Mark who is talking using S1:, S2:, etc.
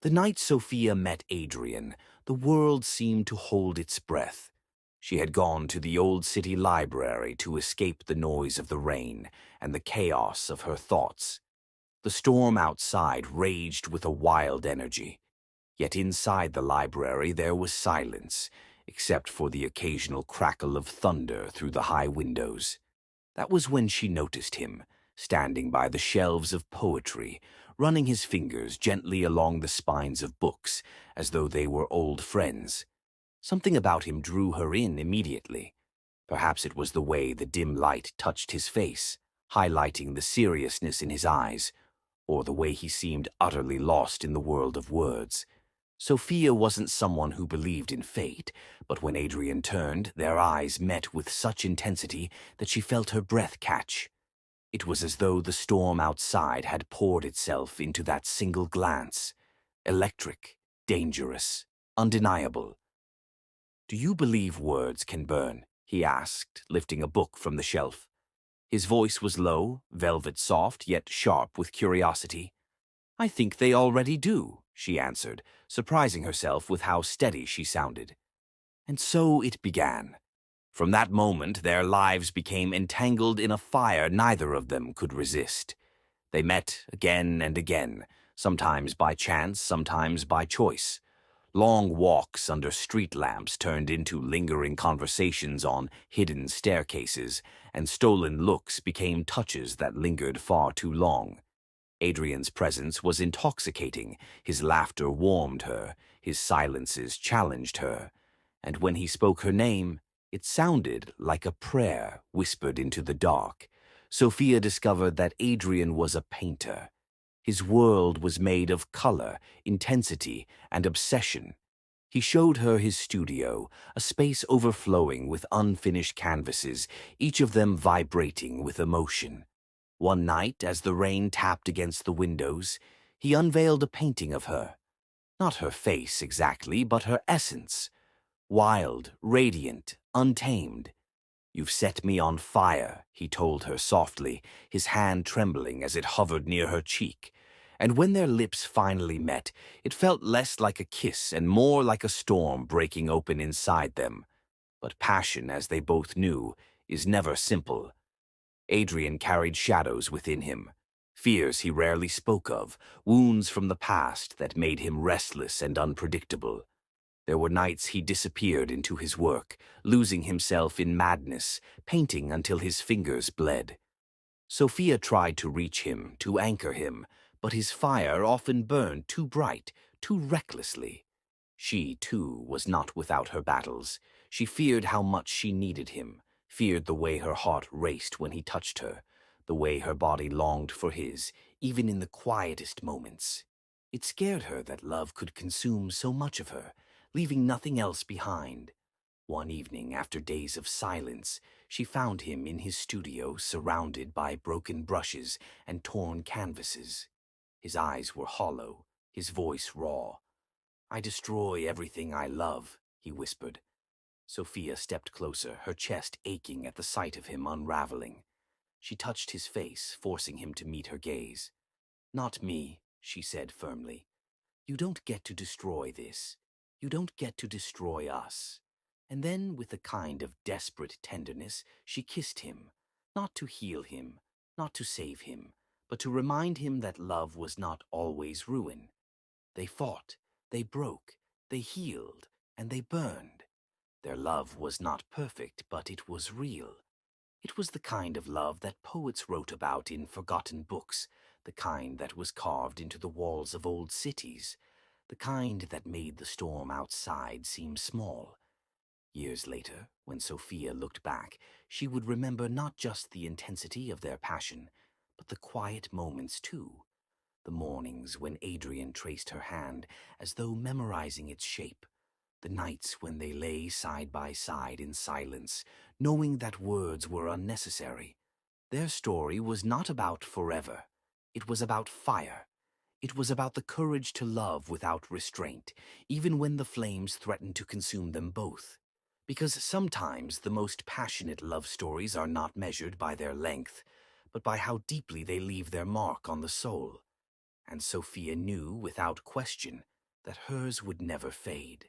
S1: The night Sophia met Adrian, the world seemed to hold its breath. She had gone to the old city library to escape the noise of the rain and the chaos of her thoughts. The storm outside raged with a wild energy, yet inside the library there was silence, except for the occasional crackle of thunder through the high windows. That was when she noticed him, standing by the shelves of poetry, running his fingers gently along the spines of books, as though they were old friends. Something about him drew her in immediately. Perhaps it was the way the dim light touched his face, highlighting the seriousness in his eyes, or the way he seemed utterly lost in the world of words. Sophia wasn't someone who believed in fate, but when Adrian turned, their eyes met with such intensity that she felt her breath catch. It was as though the storm outside had poured itself into that single glance. Electric, dangerous, undeniable. "Do you believe words can burn?" he asked, lifting a book from the shelf. His voice was low, velvet soft, yet sharp with curiosity. "I think they already do," she answered, surprising herself with how steady she sounded. And so it began. From that moment, their lives became entangled in a fire neither of them could resist. They met again and again, sometimes by chance, sometimes by choice. Long walks under street lamps turned into lingering conversations on hidden staircases, and stolen looks became touches that lingered far too long. Adrian's presence was intoxicating, his laughter warmed her, his silences challenged her, and when he spoke her name, it sounded like a prayer whispered into the dark. Sophia discovered that Adrian was a painter. His world was made of color, intensity, and obsession. He showed her his studio, a space overflowing with unfinished canvases, each of them vibrating with emotion. One night, as the rain tapped against the windows, he unveiled a painting of her. Not her face exactly, but her essence. Wild, radiant, untamed. "You've set me on fire," he told her softly, his hand trembling as it hovered near her cheek. And when their lips finally met, it felt less like a kiss and more like a storm breaking open inside them. But passion, as they both knew, is never simple. Adrian carried shadows within him, fears he rarely spoke of, wounds from the past that made him restless and unpredictable. There were nights he disappeared into his work, losing himself in madness, painting until his fingers bled. Sophia tried to reach him, to anchor him, but his fire often burned too bright, too recklessly. She, too, was not without her battles. She feared how much she needed him, feared the way her heart raced when he touched her, the way her body longed for his, even in the quietest moments. It scared her that love could consume so much of her, leaving nothing else behind. One evening, after days of silence, she found him in his studio, surrounded by broken brushes and torn canvases. His eyes were hollow, his voice raw. "I destroy everything I love," he whispered. Sophia stepped closer, her chest aching at the sight of him unraveling. She touched his face, forcing him to meet her gaze. "Not me," she said firmly. "You don't get to destroy this. You don't get to destroy us." And then, with a kind of desperate tenderness, she kissed him, not to heal him, not to save him, but to remind him that love was not always ruin. They fought, they broke, they healed, and they burned. Their love was not perfect, but it was real. It was the kind of love that poets wrote about in forgotten books, the kind that was carved into the walls of old cities, the kind that made the storm outside seem small. Years later, when Sophia looked back, she would remember not just the intensity of their passion, but the quiet moments too. The mornings when Adrian traced her hand as though memorizing its shape. The nights when they lay side by side in silence, knowing that words were unnecessary. Their story was not about forever. It was about fire. It was about the courage to love without restraint, even when the flames threatened to consume them both. Because sometimes the most passionate love stories are not measured by their length, but by how deeply they leave their mark on the soul. And Sophia knew, without question, that hers would never fade.